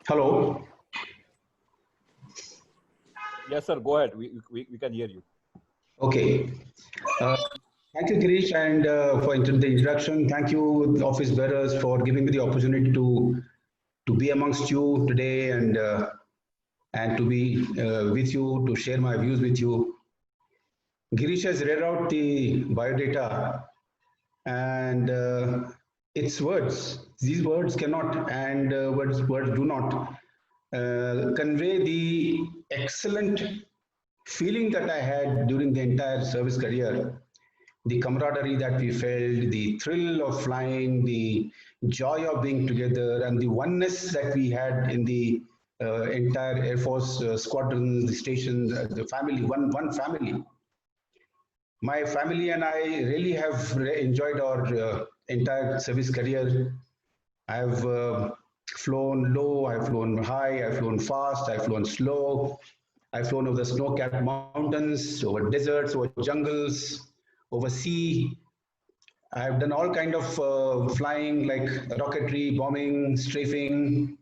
Hello. Yes, sir. Go ahead. We can hear you. Okay. Uh, Thank you, Girish, and for the introduction. Thank you, office bearers, for giving me the opportunity to be amongst you today and to be with you to share my views with you. Girish has read out the biodata and its words. These words cannot and words do not convey the excellent feeling that I had during the entire service career, the camaraderie that we felt, the thrill of flying, the joy of being together, and the oneness that we had in the entire Air Force squadrons, the stations, the family, one family. My family and I really have enjoyed our entire service career. I've flown low, I've flown high, I've flown fast, I've flown slow, I've flown over the snow-capped mountains, over deserts, over jungles, over sea. I've done all kind of flying like rocketry, bombing, strafing,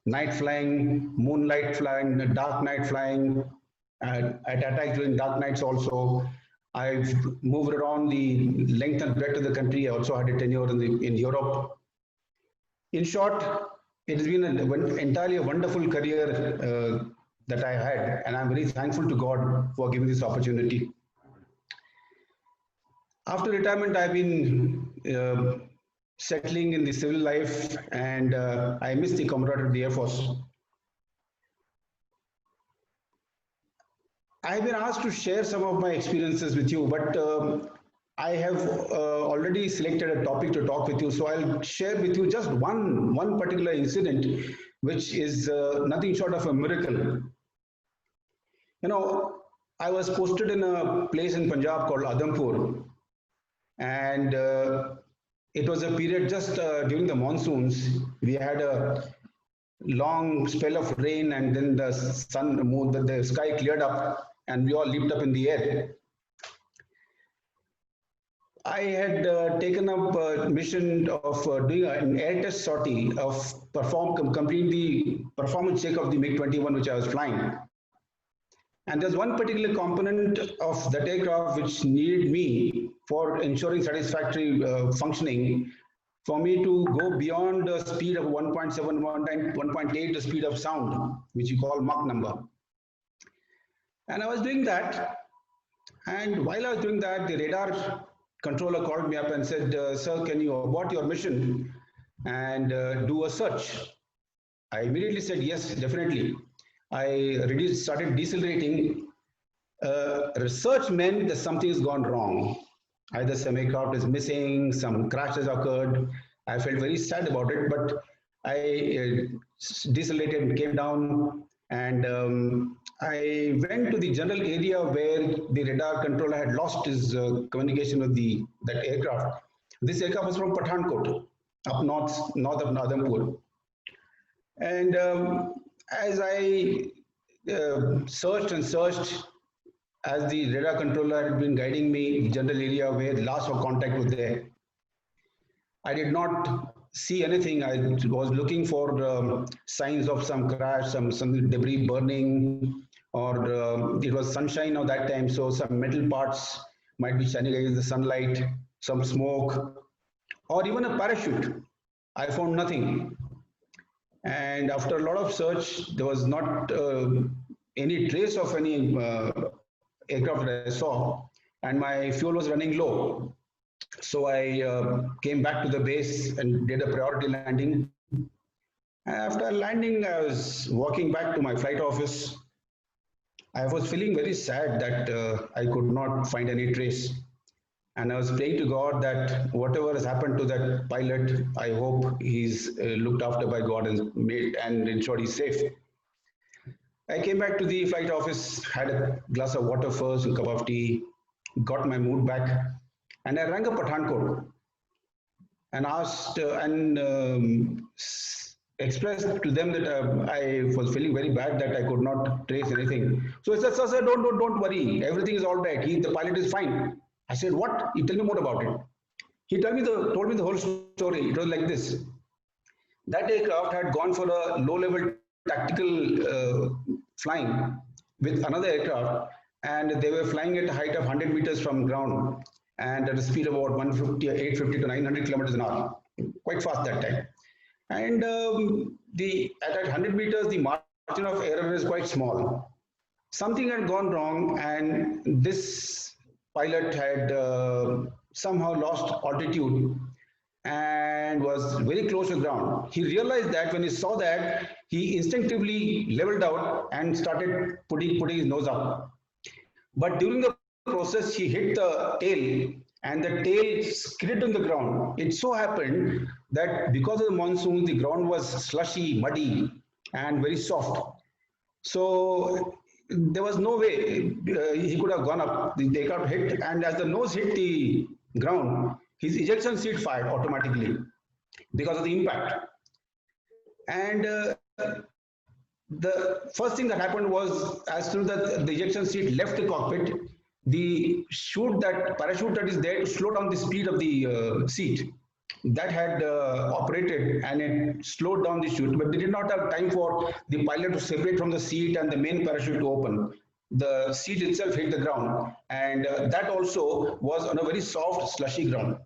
night flying, moonlight flying, dark night flying, at attacks during dark nights also. I've moved around the length and breadth of the country. I also had a tenure in Europe. In short, it has been entirely a wonderful career that I had, and I'm very thankful to God for giving this opportunity. After retirement, I've been settling in the civil life, and I miss the camaraderie of the Air Force. I've been asked to share some of my experiences with you, but I have already selected a topic to talk with you, so I'll share with you just one particular incident, which is nothing short of a miracle. You know, I was posted in a place in Punjab called Adampur, and it was a period just during the monsoons. We had a long spell of rain, and then the sun, moon, the sky cleared up, and we all leaped up in the air. I had taken up a mission of doing an air test sortie of completing the performance check of the MiG-21 which I was flying. And there's one particular component of that aircraft which needed me for ensuring satisfactory functioning, for me to go beyond the speed of 1.7 and 1.8, the speed of sound, which you call Mach number. And I was doing that. And while I was doing that, the radar controller called me up and said, sir, can you abort your mission and do a search? I immediately said, yes, definitely. I started decelerating. Research meant that something has gone wrong. Either some aircraft is missing, some crash has occurred. I felt very sad about it, but I decelerated and came down, and I went to the general area where the radar controller had lost his communication with that aircraft. This aircraft was from Pathankot, up north of Nadampur. And as I searched and searched, as the radar controller had been guiding me the general area where last of contact was there, I did not see anything. I was looking for signs of some crash, some debris burning, or it was sunshine of that time, so some metal parts might be shining against the sunlight, some smoke, or even a parachute. I found nothing. And after a lot of search, there was not any trace of any aircraft that I saw, and my fuel was running low. So I came back to the base and did a priority landing. After landing, I was walking back to my flight office. I was feeling very sad that I could not find any trace. And I was praying to God that whatever has happened to that pilot, I hope he's looked after by God and ensured he's safe. I came back to the flight office, had a glass of water first, a cup of tea, got my mood back, and I rang up Pathankot and asked expressed to them that I was feeling very bad that I could not trace anything. So he said, sir, don't worry, everything is all right. The pilot is fine. I said, what? You tell me more about it. He told me the whole story. It was like this. That aircraft had gone for a low-level tactical flying with another aircraft, and they were flying at a height of 100 meters from ground and at a speed of about 150, 850 to 900 kilometers an hour, quite fast that time. And at 100 meters, the margin of error is quite small. Something had gone wrong, and this pilot had somehow lost altitude and was very close to ground. He realized that when he saw that, he instinctively leveled out and started putting his nose up. But during the process, he hit the tail and the tail skidded on the ground. It so happened that because of the monsoon, the ground was slushy, muddy, and very soft. So there was no way he could have gone up. The aircraft hit, and as the nose hit the ground, his ejection seat fired automatically because of the impact. And the first thing that happened was, as soon as the ejection seat left the cockpit, the parachute that is there to slow down the speed of the seat, that had operated, and it slowed down the chute, but they did not have time for the pilot to separate from the seat and the main parachute to open. The seat itself hit the ground, and that also was on a very soft, slushy ground.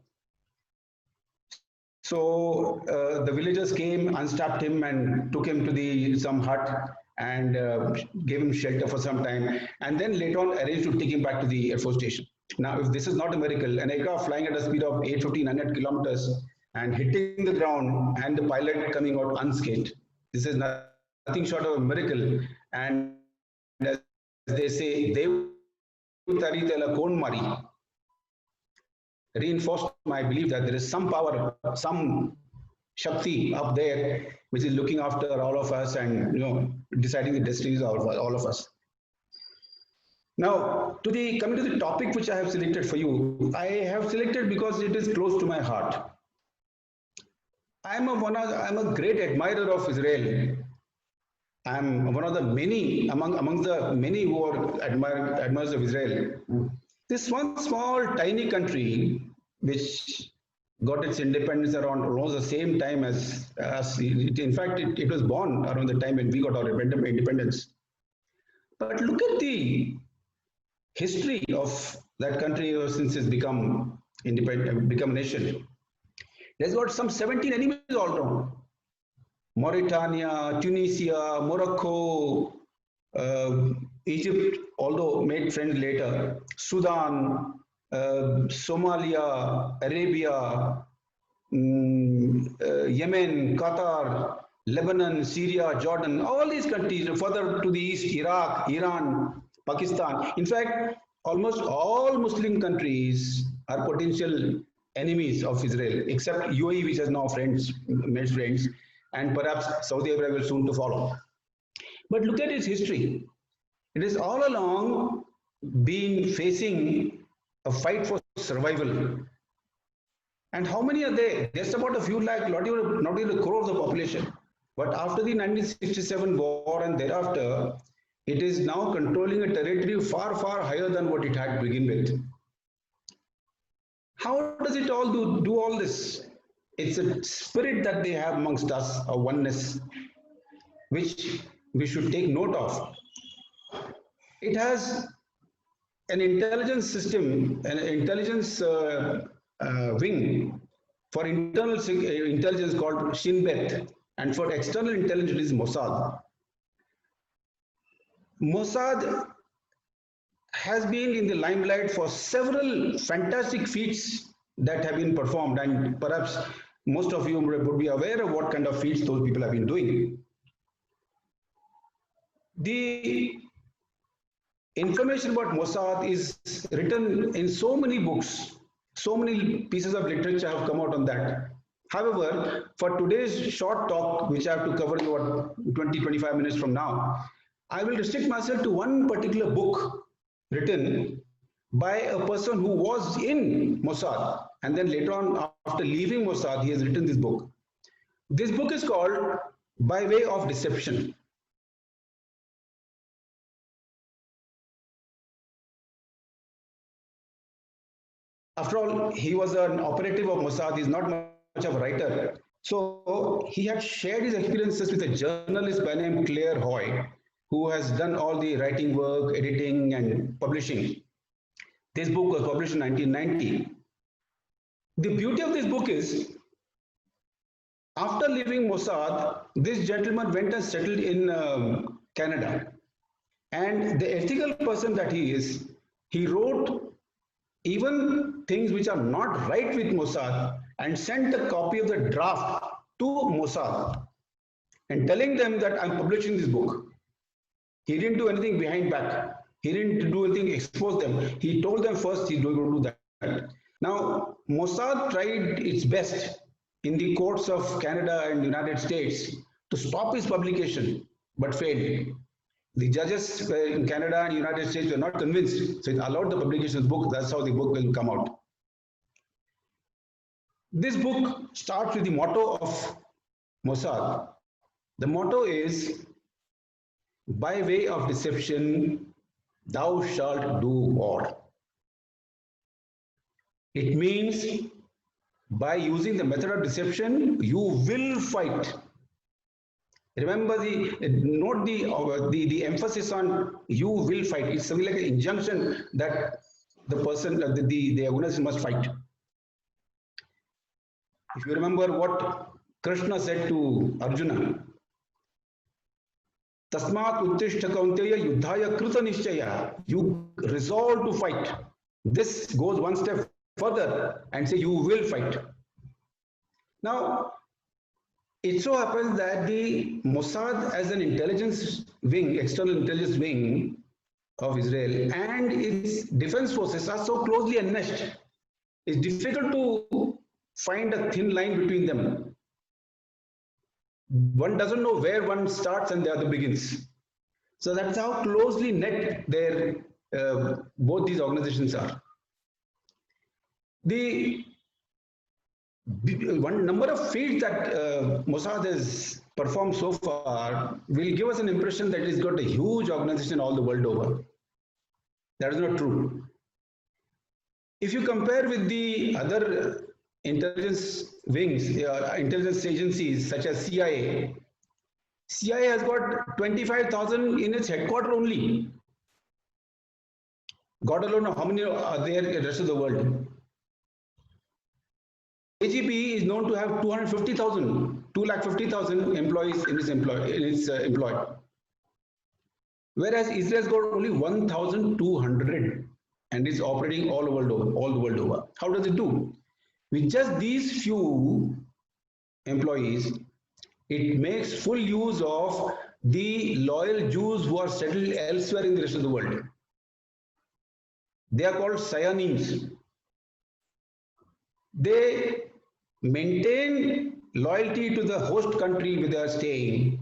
So the villagers came, unstrapped him, and took him to some hut and gave him shelter for some time, and then later on arranged to take him back to the Air Force station. Now, if this is not a miracle, an aircraft flying at a speed of 850-900 kilometers and hitting the ground and the pilot coming out unscathed, this is nothing short of a miracle. And as they say, reinforced my belief that there is some power, some Shakti up there, which is looking after all of us and deciding the destinies of all of us. Now, coming to the topic which I have selected for you, I have selected because it is close to my heart. I'm a great admirer of Israel. I'm one of the many among the many who are admirers of Israel. This one small tiny country which got its independence around almost the same time as in fact it was born around the time when we got our independence. But look at the history of that country ever since it's become independent, become a nation. It has got some 17 enemies all around. Mauritania, Tunisia, Morocco, Egypt, although made friends later, Sudan, Somalia, Arabia, Yemen, Qatar, Lebanon, Syria, Jordan, all these countries, further to the east, Iraq, Iran, Pakistan. In fact, almost all Muslim countries are potential enemies of Israel, except UAE, which has now made friends, and perhaps Saudi Arabia will soon to follow. But look at its history. It is all along been facing a fight for survival. And how many are there? Just about a few lakh, not even a crore of the population. But after the 1967 war and thereafter, it is now controlling a territory far, far higher than what it had to begin with. How does it all do all this? It's a spirit that they have amongst us, a oneness, which we should take note of. It has an intelligence system, an intelligence wing for internal intelligence called Shin Bet, and for external intelligence it is Mossad. Mossad has been in the limelight for several fantastic feats that have been performed, and perhaps most of you would be aware of what kind of feats those people have been doing. The information about Mossad is written in so many books, so many pieces of literature have come out on that. However, for today's short talk, which I have to cover in about 20-25 minutes from now, I will restrict myself to one particular book written by a person who was in Mossad, and then later on, after leaving Mossad, he has written this book. This book is called By Way of Deception. After all, he was an operative of Mossad. He's not much of a writer. So he had shared his experiences with a journalist by name Claire Hoy, who has done all the writing work, editing, and publishing. This book was published in 1990. The beauty of this book is, after leaving Mossad, this gentleman went and settled in Canada. And the ethical person that he is, he wrote even things which are not right with Mossad and sent a copy of the draft to Mossad and telling them that I'm publishing this book. He didn't do anything behind back. He didn't do anything expose them. He told them first he's going to do that. Now, Mossad tried its best in the courts of Canada and United States to stop his publication, but failed. The judges in Canada and United States were not convinced, so it allowed the publication of the book. That's how the book will come out. This book starts with the motto of Mossad. The motto is, by way of deception, thou shalt do war. It means by using the method of deception, you will fight. Remember note the emphasis on you will fight. It's something like an injunction that the person, the organization must fight. If you remember what Krishna said to Arjuna, Tasmat uttishta kaunteya yuddhaya krita nishchaya. You resolve to fight. This goes one step further and say you will fight. Now, it so happens that the Mossad as an intelligence wing, external intelligence wing of Israel, and its defense forces are so closely enmeshed. It's difficult to find a thin line between them. One doesn't know where one starts and the other begins. So that's how closely knit their both these organizations are. The one number of feats that Mossad has performed so far will give us an impression that it's got a huge organization all the world over. That is not true. If you compare with the other intelligence wings, intelligence agencies such as CIA, CIA has got 25,000 in its headquarters only. God alone knows how many are there in the rest of the world. KGB is known to have 250,000, 250,000 employees in its employ. Whereas Israel's got only 1,200 and is operating all the world over. How does it do? With just these few employees, it makes full use of the loyal Jews who are settled elsewhere in the rest of the world. They are called Syanees. They maintain loyalty to the host country where they are staying.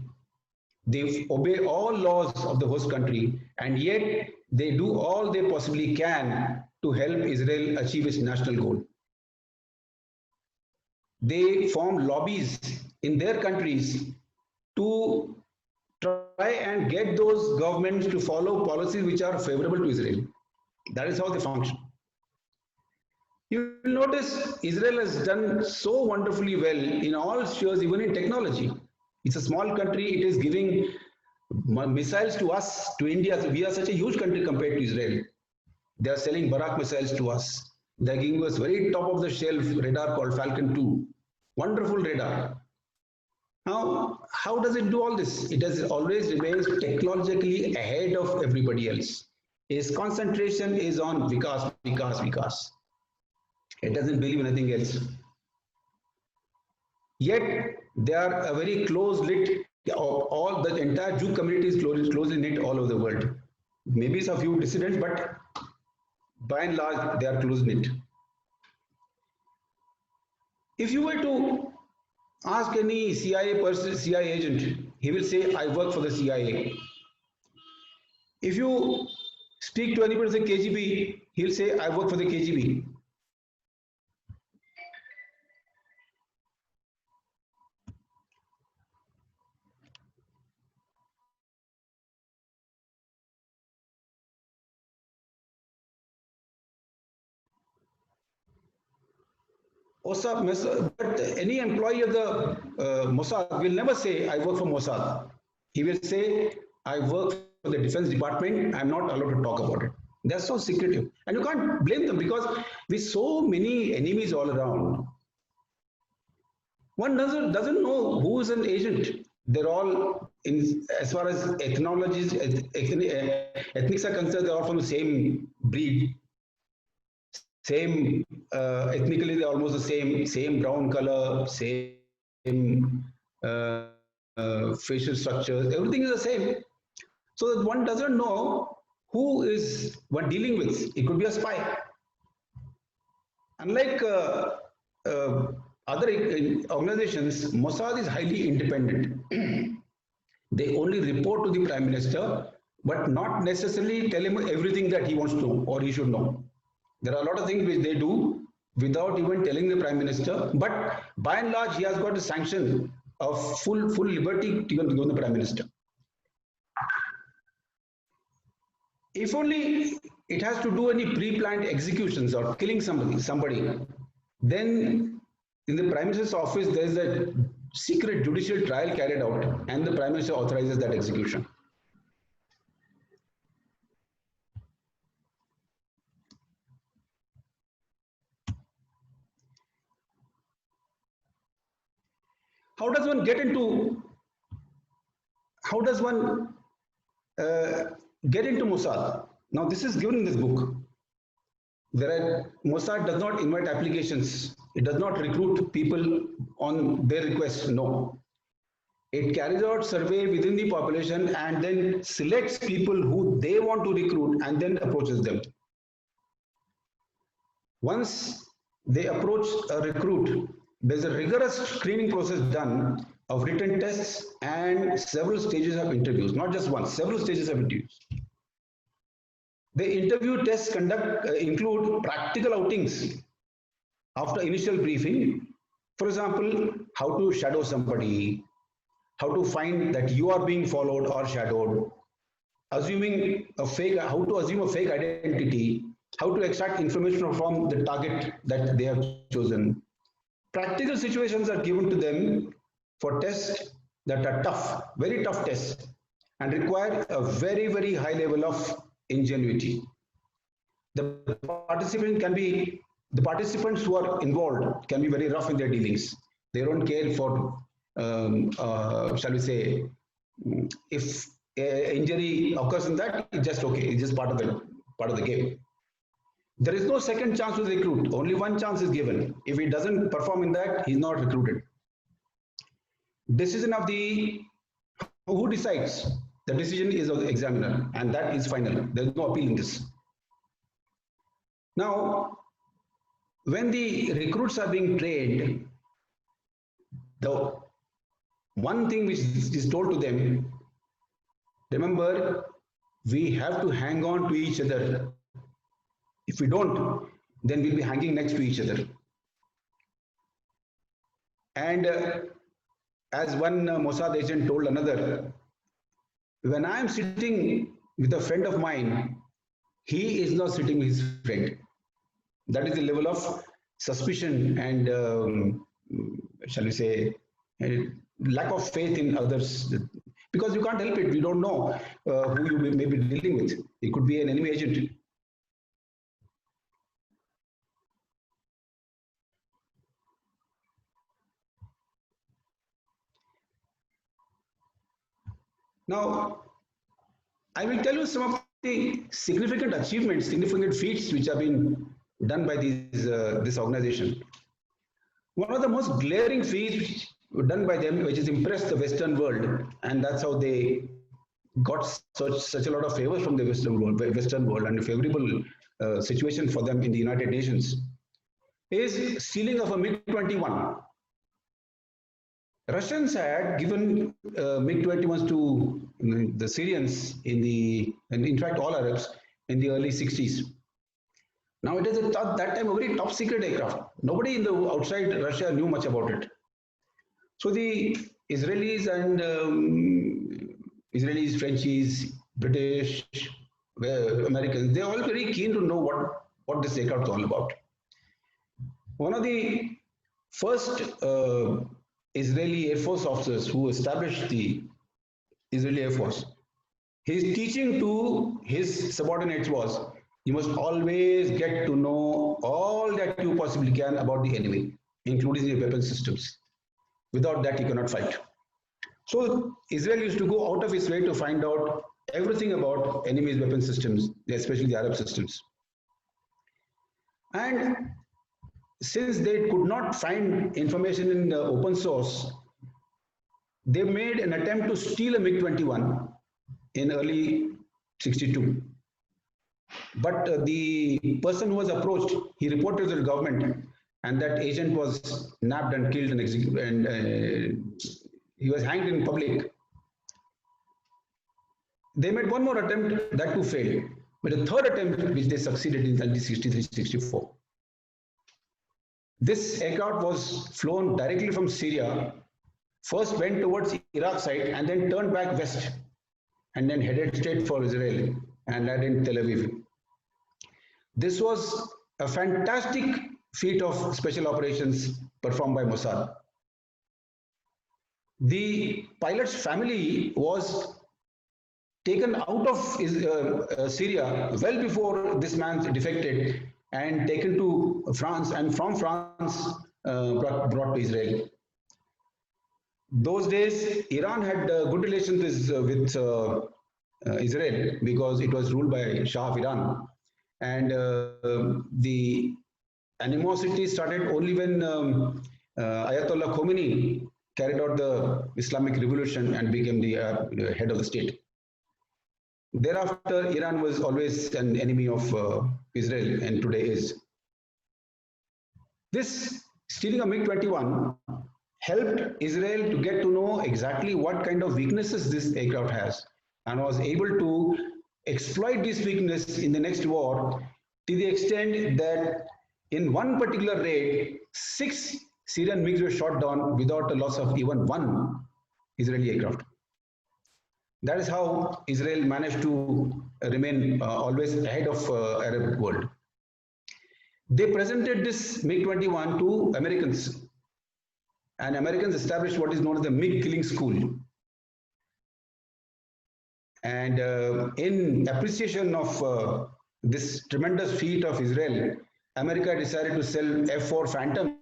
They obey all laws of the host country, and yet they do all they possibly can to help Israel achieve its national goal. They form lobbies in their countries to try and get those governments to follow policies which are favorable to Israel. That is how they function. You will notice Israel has done so wonderfully well in all spheres, even in technology. It's a small country, it is giving missiles to us, to India. So we are such a huge country compared to Israel. They are selling Barak missiles to us. They are giving us very top of the shelf radar called Falcon 2. Wonderful radar. Now, how does it do all this? It has always remains technologically ahead of everybody else. Its concentration is on Vikas, Vikas, Vikas. It doesn't believe in anything else. Yet they are a very close-knit, all the entire Jew community is closely knit all over the world. Maybe some few dissidents, but by and large they are close-knit. If you were to ask any CIA person, CIA agent, he will say, I work for the CIA. If you speak to anybody from the KGB, he'll say, I work for the KGB. But any employee of the Mossad will never say, I work for Mossad. He will say, I work for the Defense Department. I'm not allowed to talk about it. They're so secretive. And you can't blame them because with so many enemies all around, one doesn't know who is an agent. They're all, as far as ethnologies, ethnics are concerned, they're all from the same breed. Same, ethnically, they're almost the same brown color, same facial structures, everything is the same. So that one doesn't know who is one dealing with. It could be a spy. Unlike other organizations, Mossad is highly independent. They only report to the Prime Minister, but not necessarily tell him everything that he wants to know or he should know. There are a lot of things which they do without even telling the Prime Minister, but by and large, he has got a sanction of full liberty to go to the Prime Minister. If only it has to do any pre-planned executions or killing somebody, then in the Prime Minister's office, there is a secret judicial trial carried out and the Prime Minister authorizes that execution. How does one get into Mossad? Now this is given in this book. Mossad does not invite applications. It does not recruit people on their request. No. It carries out survey within the population and then selects people who they want to recruit and then approaches them. Once they approach a recruit, there's a rigorous screening process done of written tests and several stages of interviews, not just one, several stages of interviews. The interview tests include practical outings after initial briefing. For example, how to shadow somebody, how to find that you are being followed or shadowed, how to assume a fake identity, how to extract information from the target that they have chosen. Practical situations are given to them for tests that are tough, very tough tests, and require a very, very high level of ingenuity. The participants who are involved can be very rough in their dealings. They don't care for, shall we say, if injury occurs in that, it's just okay. It's just part of the game. There is no second chance to recruit. Only one chance is given. If he doesn't perform in that, he's not recruited. Decision of who decides? The decision is of the examiner, and that is final. There is no appeal in this. Now, when the recruits are being trained, the one thing which is told to them, remember, we have to hang on to each other. If we don't, then we'll be hanging next to each other. And as one Mossad agent told another, when I am sitting with a friend of mine, he is not sitting with his friend. That is the level of suspicion and, shall we say, lack of faith in others. Because you can't help it. We don't know who you may be dealing with. It could be an enemy agent. Now, I will tell you some of the significant achievements, significant feats which have been done by this organization. One of the most glaring feats done by them, which has impressed the Western world, and that's how they got such a lot of favors from the Western world and a favorable situation for them in the United Nations, is stealing of a MiG-21. Russians had given MiG-21s to the Syrians and in fact all Arabs in the early 60s. Now it is that time a very top secret aircraft. Nobody in the outside Russia knew much about it. So the Israelis and Frenchies, British, Americans, they're all very keen to know what this aircraft is all about. One of the first Israeli Air Force officers who established the Israeli Air Force. His teaching to his subordinates was, you must always get to know all that you possibly can about the enemy, including the weapon systems. Without that, you cannot fight. So Israel used to go out of its way to find out everything about enemy's weapon systems, especially the Arab systems. And since they could not find information in the open source, they made an attempt to steal a MiG-21 in early 62. But the person who was approached, he reported to the government, and that agent was nabbed and killed and executed, and he was hanged in public. They made one more attempt, that too failed. But a third attempt, which they succeeded in 1963-64. This aircraft was flown directly from Syria, first went towards Iraq side and then turned back west and then headed straight for Israel and landed in Tel Aviv. This was a fantastic feat of special operations performed by Mossad. The pilot's family was taken out of Syria well before this man defected and taken to France, and from France brought to Israel. Those days, Iran had good relations with Israel because it was ruled by Shah of Iran. And the animosity started only when Ayatollah Khomeini carried out the Islamic revolution and became the head of the state. Thereafter, Iran was always an enemy of Israel and today is. This stealing of MiG-21 helped Israel to get to know exactly what kind of weaknesses this aircraft has and was able to exploit this weakness in the next war to the extent that in one particular raid, 6 Syrian MiGs were shot down without the loss of even one Israeli aircraft. That is how Israel managed to remain always ahead of Arab world. They presented this MiG-21 to Americans, and Americans established what is known as the MiG killing school. And in appreciation of this tremendous feat of Israel, America decided to sell F-4 Phantom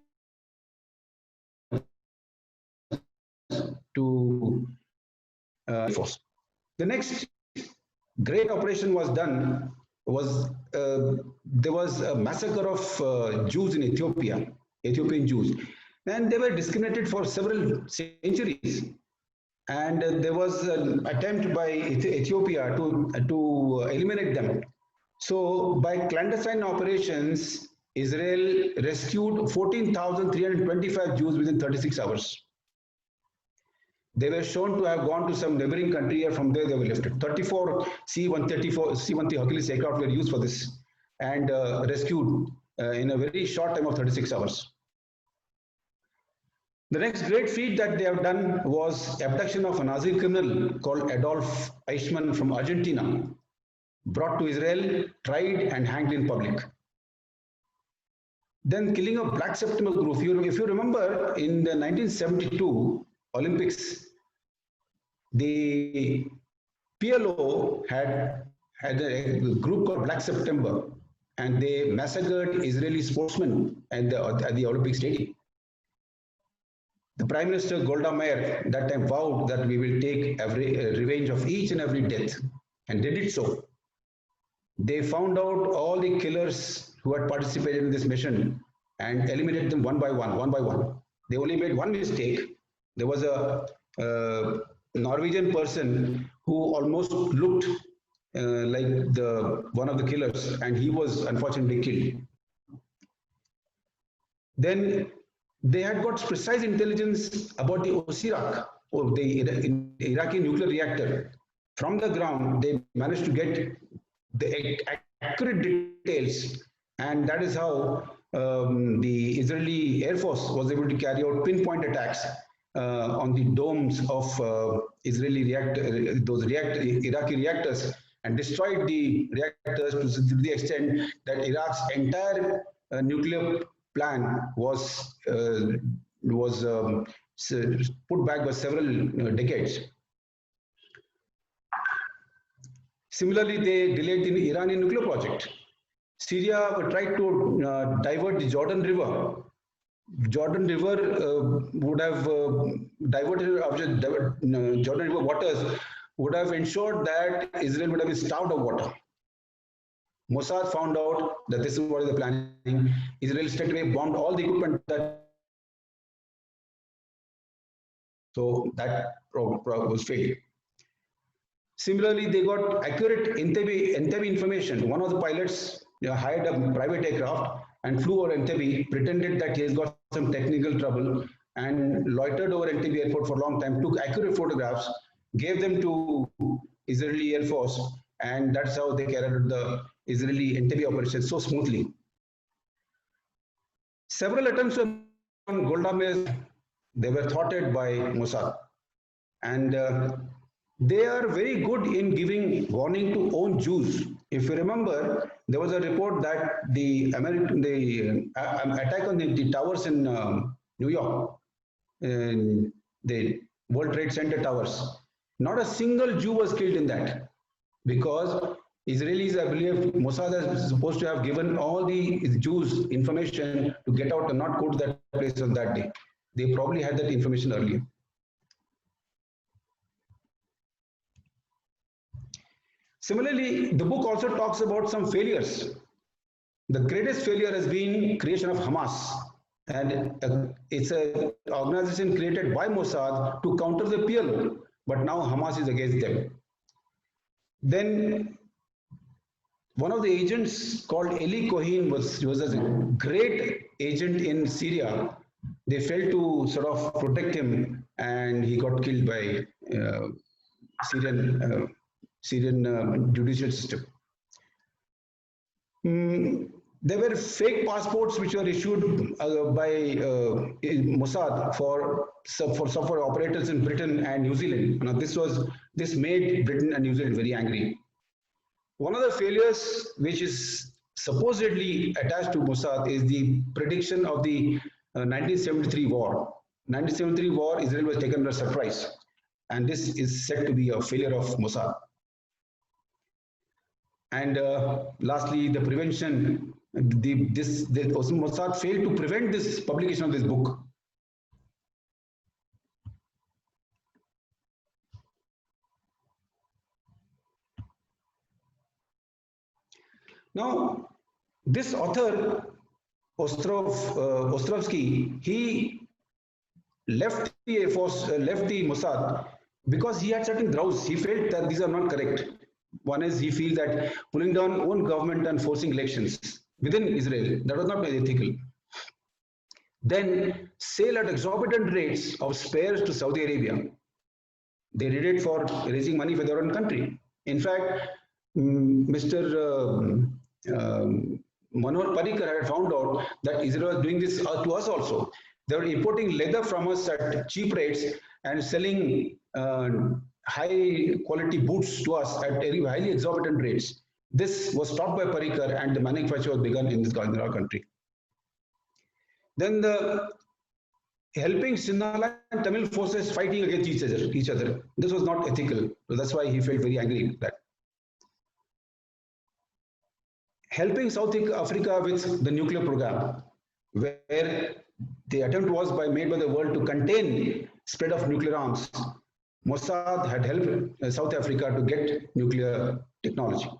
to Air Force. The next great operation was done was there was a massacre of Jews in Ethiopia, Ethiopian Jews, and they were discriminated for several centuries. And there was an attempt by Ethiopia to eliminate them. So by clandestine operations, Israel rescued 14,325 Jews within 36 hours. They were shown to have gone to some neighboring country, and from there they were lifted. 34 C-130 Hercules aircraft were used for this and rescued in a very short time of 36 hours. The next great feat that they have done was abduction of a Nazi criminal called Adolf Eichmann from Argentina, brought to Israel, tried and hanged in public. Then killing of Black September group. If you remember, in the 1972 Olympics, the PLO had a group called Black September, and they massacred Israeli sportsmen at the Olympic Stadium. The Prime Minister Golda Meir that time vowed that we will take revenge of each and every death, and they did so. They found out all the killers who had participated in this mission and eliminated them one by one. They only made one mistake. There was a Norwegian person who almost looked like one of the killers, and he was unfortunately killed. Then they had got precise intelligence about the Osirak, or the Iraqi nuclear reactor. From the ground, they managed to get the accurate details, and that is how the Israeli Air Force was able to carry out pinpoint attacks on the domes of Israeli Iraqi reactors, and destroyed the reactors to the extent that Iraq's entire nuclear plan was put back by several decades. Similarly, they delayed the Iranian nuclear project. Syria tried to divert the Jordan River. Jordan River would have diverted Jordan River waters would have ensured that Israel would have been starved of water. Mossad found out that this is what is the planning. Israel straight away bombed all the equipment that. So that was failed. Similarly, they got accurate Entebbe information. One of the pilots hired a private aircraft and flew over Entebbe, pretended that he has got some technical trouble and loitered over Entebbe airport for a long time, took accurate photographs, gave them to Israeli Air Force, and that's how they carried out the Israeli Entebbe operation so smoothly. Several attempts on Golda Meir, they were thwarted by Mossad. And they are very good in giving warning to own Jews. If you remember, there was a report that the attack on the towers in New York, in the World Trade Center towers, not a single Jew was killed in that, because Israelis, I believe, Mossad is supposed to have given all the Jews information to get out and not go to that place on that day. They probably had that information earlier. Similarly, the book also talks about some failures. The greatest failure has been creation of Hamas, and it's an organization created by Mossad to counter the PLO, but now Hamas is against them. Then one of the agents called Eli Cohen was a great agent in Syria. They failed to sort of protect him, and he got killed by Syrian judicial system. There were fake passports which were issued by Mossad for operators in Britain and New Zealand. Now this made Britain and New Zealand very angry. One of the failures which is supposedly attached to Mossad is the prediction of the 1973 war. 1973 war, Israel was taken by surprise, and this is said to be a failure of Mossad. And lastly, the prevention. Mossad failed to prevent this publication of this book. Now, this author, Ostrovsky, he left the Air Force, left the Mossad because he had certain grounds. He felt that these are not correct. One is he feels that pulling down own government and forcing elections within Israel, that was not ethical. Then sale at exorbitant rates of spares to Saudi Arabia. They did it for raising money for their own country. In fact, Mr. Manohar Parrikar had found out that Israel was doing this to us also. They were importing leather from us at cheap rates and selling high quality boots to us at very highly exorbitant rates. This was stopped by Parrikar, and the manufacture was begun in our country. Then the helping Sinhala and Tamil forces fighting against each other. This was not ethical. So that's why he felt very angry with that. Helping South Africa with the nuclear program, where the attempt was made by the world to contain spread of nuclear arms. Mossad had helped South Africa to get nuclear technology.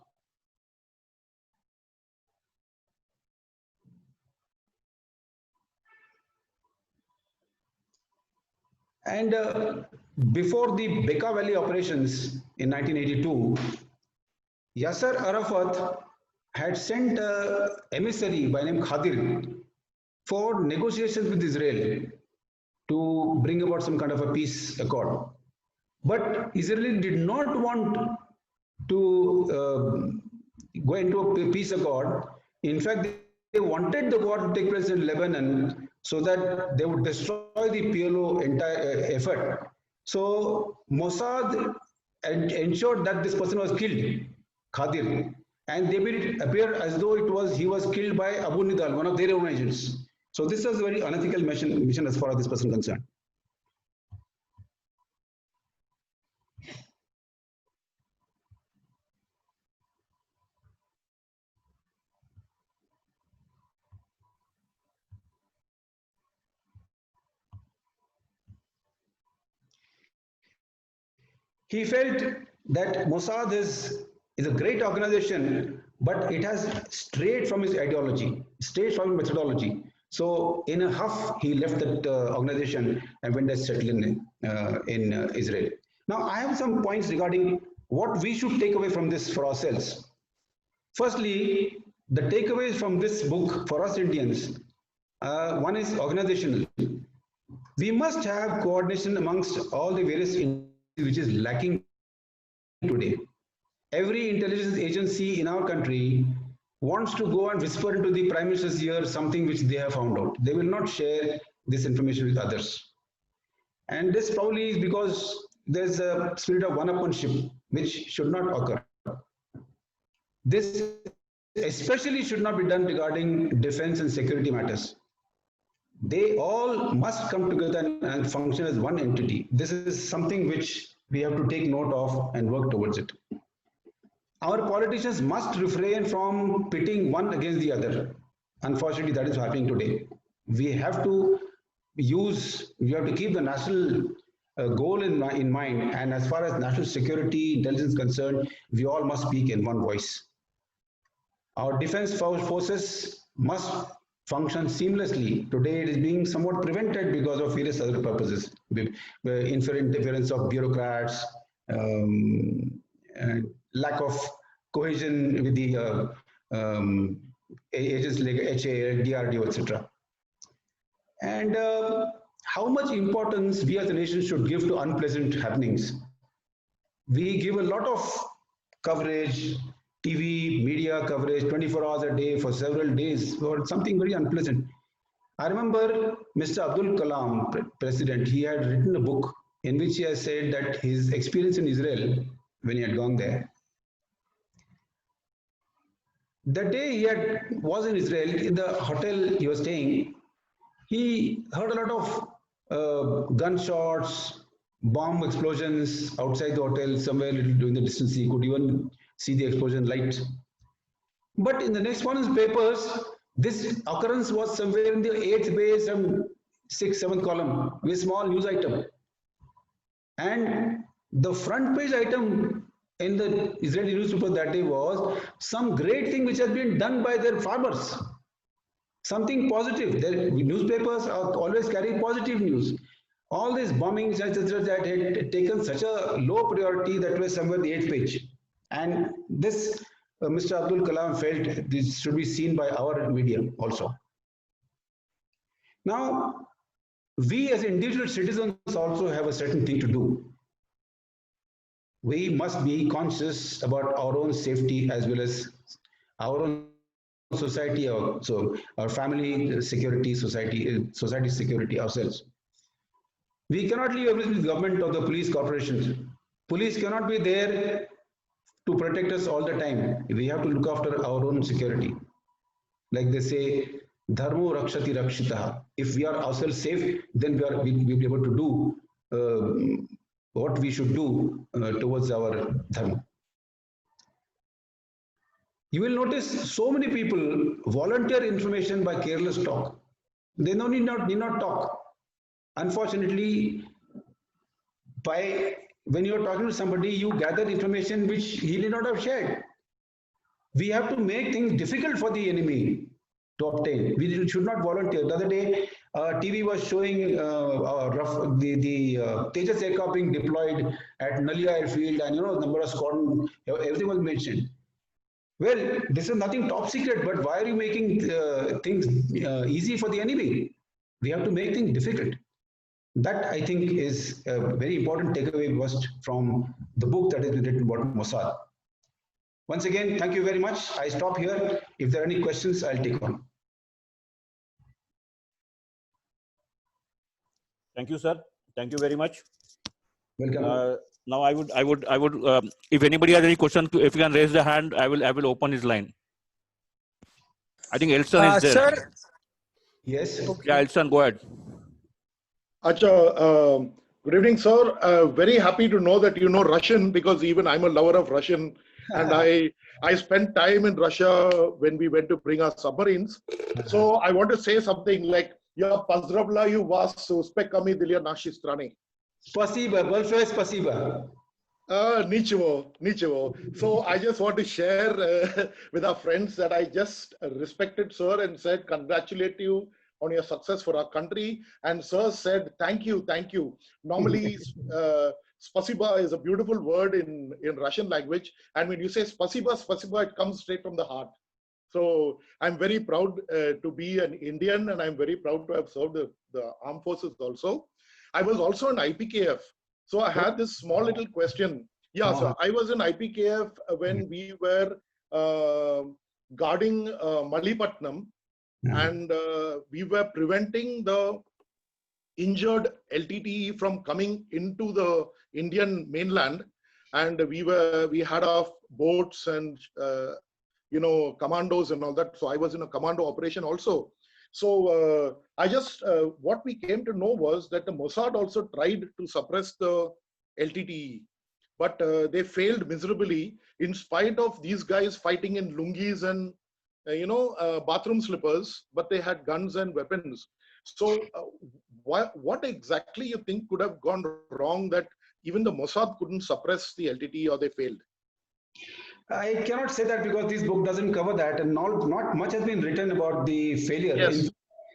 And before the Bekaa Valley operations in 1982, Yasser Arafat had sent an emissary by name Khadir for negotiations with Israel to bring about some kind of a peace accord. But Israel did not want to go into a peace accord. In fact, they wanted the war to take place in Lebanon so that they would destroy the PLO entire effort. So Mossad ensured that this person was killed, Khadir, and they made it appear as though he was killed by Abu Nidal, one of their own agents. So this was a very unethical mission as far as this person concerned. He felt that Mossad is a great organization, but it has strayed from his ideology, strayed from his methodology. So in a huff, he left that organization and went to settle in Israel. Now, I have some points regarding what we should take away from this for ourselves. Firstly, the takeaways from this book for us Indians, one is organizational. We must have coordination amongst all the various which is lacking today. Every intelligence agency in our country wants to go and whisper into the Prime Minister's ear something which they have found out. They will not share this information with others. And this probably is because there's a spirit of one-upmanship which should not occur. This especially should not be done regarding defense and security matters. They all must come together and function as one entity. This is something which we have to take note of and work towards it. Our politicians must refrain from pitting one against the other. Unfortunately, that is happening today. We have to keep the national goal in mind, and as far as national security, intelligence is concerned, we all must speak in one voice. Our defense forces must function seamlessly. Today it is being somewhat prevented because of various other purposes, interference of bureaucrats, and lack of cohesion with the agencies like HA, DRDO, etc. And how much importance we as a nation should give to unpleasant happenings. We give a lot of coverage, TV, media coverage, 24 hours a day for several days for something very unpleasant. I remember Mr. Abdul Kalam, President, he had written a book in which he has said that his experience in Israel, when he had gone there, the day was in Israel, in the hotel he was staying, he heard a lot of gunshots, bomb explosions outside the hotel, somewhere in the distance. He could even see the explosion light. But in the next morning's papers, this occurrence was somewhere in the 8th bay, some 6th, 7th column, with a small news item. And the front page item in the Israeli newspaper that day was some great thing which has been done by their farmers. Something positive. Their newspapers always carry positive news. All these bombings, etc., that had taken such a low priority that was somewhere the 8th page. And this Mr. Abdul Kalam felt this should be seen by our media also. Now, we as individual citizens also have a certain thing to do. We must be conscious about our own safety as well as our own society, so our family security, society security ourselves. We cannot leave everything to the government or the police corporations. Police cannot be there to protect us all the time. We have to look after our own security. Like they say, dharmo rakshati rakshitaha. If we are ourselves safe, then we'll be able to do what we should do towards our dharma. You will notice so many people volunteer information by careless talk. They need not talk. Unfortunately, when you are talking to somebody, you gather information which he did not have shared. We have to make things difficult for the enemy to obtain. We should not volunteer. The other day, TV was showing the Tejas aircraft being deployed at Nalia airfield, and number of squadron, everything was mentioned. Well, this is nothing top secret, but why are you making things easy for the enemy? We have to make things difficult. That, I think, is a very important takeaway from the book that has been written about Mossad. Once again, thank you very much. I stop here. If there are any questions, I'll take on. Thank you, sir. Thank you very much. Welcome. Now, I would, if anybody has any question, if you can raise the hand, I will open his line. I think Elson is there. Sir, Yes. Okay. Yeah, Elson, go ahead. Acha, good evening, sir. Very happy to know that you know Russian, because even I'm a lover of Russian, and I spent time in Russia when we went to bring our submarines. So I want to say something like, "Ya pozdravляю вас с успехами для нашей страны." Спасибо, большое спасибо. Nichavo, Nichavo. So I just want to share with our friends that I just respected sir and said, congratulate you on your success for our country. And sir said, thank you, thank you. Normally, spasiba is a beautiful word in Russian language. And when you say spasiba, spasiba, it comes straight from the heart. So I'm very proud to be an Indian, and I'm very proud to have served the armed forces also. I was also an IPKF. So I had this small little question. Yeah, sir. I was in IPKF when we were guarding Malipatnam, and we were preventing the injured LTTE from coming into the Indian mainland. And we had our boats and commandos and all that. So I was in a commando operation also. So what we came to know was that the Mossad also tried to suppress the LTTE, but they failed miserably in spite of these guys fighting in lungis and bathroom slippers, but they had guns and weapons. So what exactly you think could have gone wrong that even the Mossad couldn't suppress the LTTE, or they failed? I cannot say that because this book doesn't cover that, and not much has been written about the failure. Yes.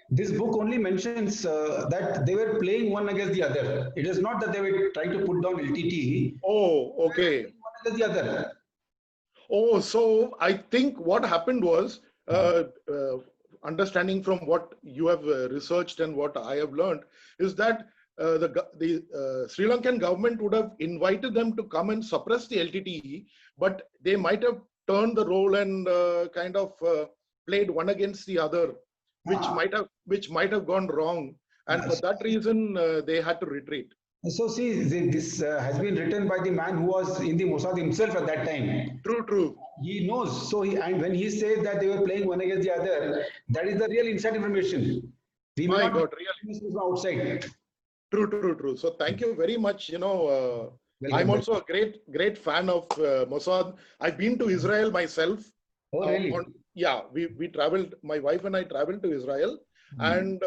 This book only mentions that they were playing one against the other. It is not that they were trying to put down LTT. Oh, okay. One against the other. Oh, so I think what happened was, understanding from what you have researched and what I have learned, is that the Sri Lankan government would have invited them to come and suppress the LTTE, but they might have turned the role and kind of played one against the other, which might have gone wrong, and for that reason they had to retreat. So see, this has been written by the man who was in the Mossad himself at that time. True, true. He knows. So and when he said that they were playing one against the other, that is the real inside information. We My may not God, really. from outside. True, true, true. So thank you very much. I'm also a great fan of Mossad. I've been to Israel myself. Oh, really? We traveled. My wife and I traveled to Israel. And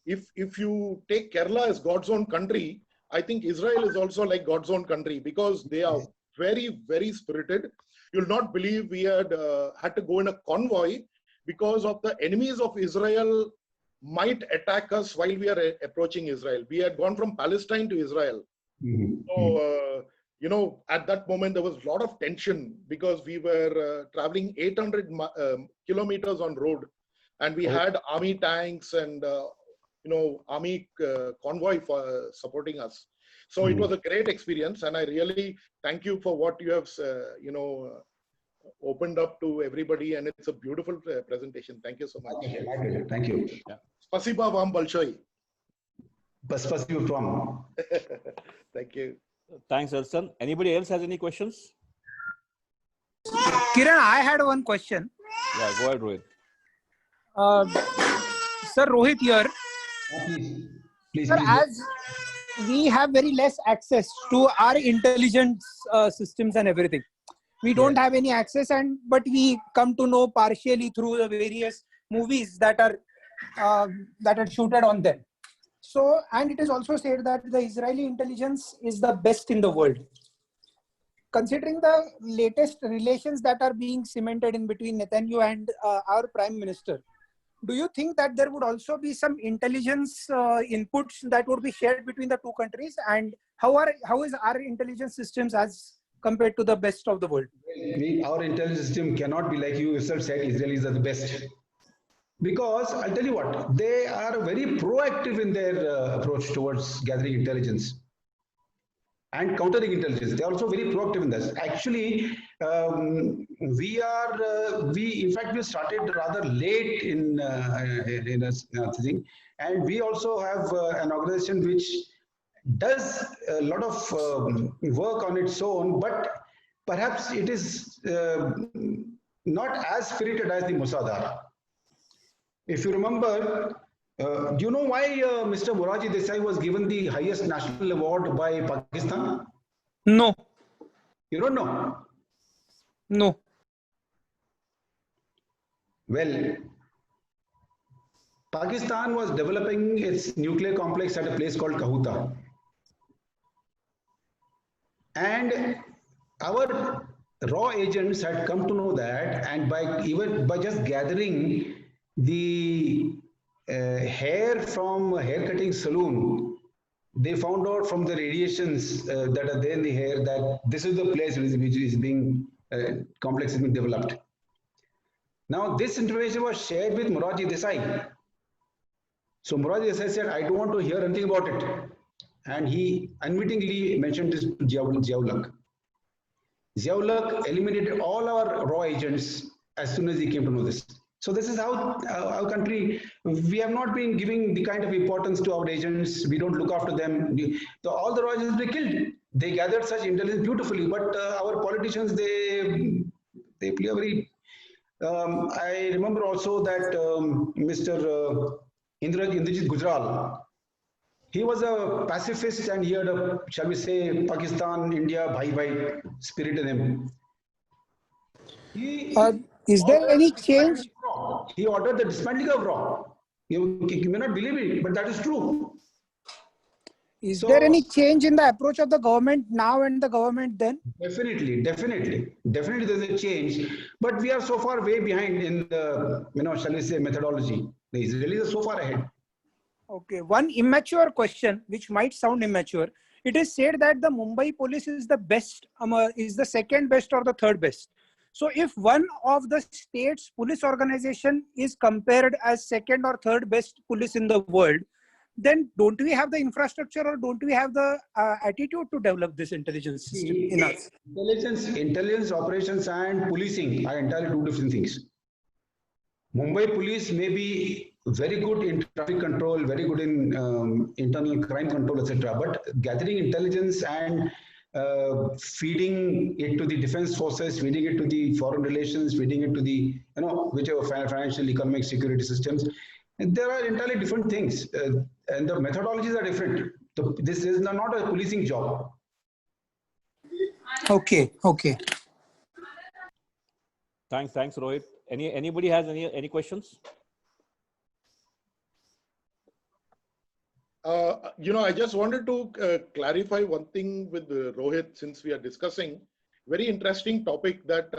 if you take Kerala as God's own country, I think Israel is also like God's own country, because they are very, very spirited. You'll not believe we had to go in a convoy because of the enemies of Israel might attack us while we are approaching Israel. We had gone from Palestine to Israel. So, at that moment, there was a lot of tension because we were traveling 800 kilometers on road, and we had army tanks and, army convoy for supporting us. So it was a great experience, and I really thank you for what you have, opened up to everybody, and it's a beautiful presentation. Thank you so much. My pleasure. Thank you. Spasiba vam balshoi. Spasiba from. Thank you. Thanks, Elson. Anybody else has any questions? Kiran, I had one question. Yeah, go ahead, Rohit. Sir, Rohit here. Please. Sir, as we have very less access to our intelligence systems and everything, we don't have any access, but we come to know partially through the various movies that are shooted on them. So, and it is also said that the Israeli intelligence is the best in the world. Considering the latest relations that are being cemented in between Netanyahu and our Prime Minister, do you think that there would also be some intelligence inputs that would be shared between the two countries? And how is our intelligence systems as compared to the best of the world? Our intelligence system cannot be, like you yourself said, Israelis are the best. Because I'll tell you what, they are very proactive in their approach towards gathering intelligence and countering intelligence. They are also very proactive in this. Actually, we started rather late in a thing, and we also have an organization which does a lot of work on its own, but perhaps it is not as spirited as the Mossad are. If you remember, Do you know why Mr. Morarji Desai was given the highest national award by Pakistan? No, You don't know? no. Well, Pakistan was developing its nuclear complex at a place called Kahuta. And our raw agents had come to know that, and by just gathering the hair from a hair cutting saloon, they found out from the radiations that are there in the hair that this is the place which is being complex is being developed. Now this information was shared with Morarji Desai. So Morarji Desai said, I don't want to hear anything about it. And he unwittingly mentioned this to Ziaulak. Ziaulak eliminated all our raw agents as soon as he came to know this. So this is how our country, we have not been giving the kind of importance to our agents. We don't look after them. All the raw agents were killed. They gathered such intelligence beautifully, but our politicians, they play a very... I remember also that Mr. Indrajit Gujral, he was a pacifist and he had a, shall we say, Pakistan, India, bhai spirit in him. Is there any change? He ordered the dismantling of RAW. You may not believe it, but that is true. Is there any change in the approach of the government now and the government then? Definitely there's a change, but we are so far way behind in the, shall we say, methodology. The Israelis are so far ahead. Okay, one immature question, which might sound immature. It is said that the Mumbai police is the best, is the second best or the third best. So if one of the state's police organization is compared as second or third best police in the world, then don't we have the infrastructure or don't we have the attitude to develop this intelligence system in us? Intelligence operations and policing are entirely two different things. Mumbai police may be very good in traffic control, very good in internal crime control, etc. But gathering intelligence and feeding it to the defense forces, feeding it to the foreign relations, feeding it to the, whichever financial, economic, security systems, and there are entirely different things. And the methodologies are different. This is not a policing job. Okay. Thanks, Rohit. Anybody has any questions? I just wanted to clarify one thing with Rohit, since we are discussing very interesting topic that,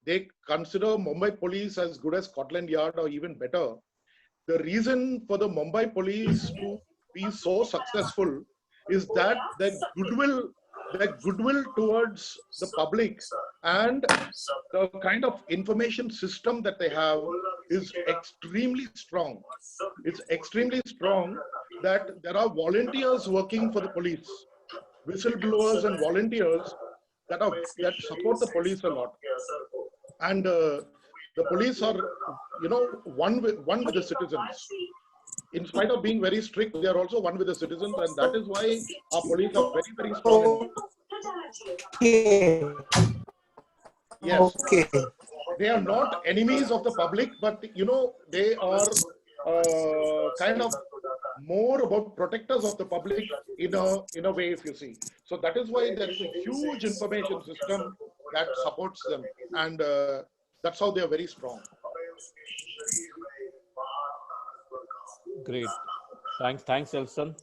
they consider Mumbai police as good as Scotland Yard or even better. The reason for the Mumbai police to be so successful is that their goodwill towards the public and the kind of information system that they have is extremely strong. It's extremely strong that there are volunteers working for the police, whistleblowers and volunteers that support the police a lot. And the police are, one with the citizens. In spite of being very strict, they are also one with the citizens, and that is why our police are very, very strong. Yes. Okay. They are not enemies of the public, but they are kind of more about protectors of the public in a way, if you see. So that is why there is a huge information system that supports them, and that's how they are very strong. Great. Thanks, Elson.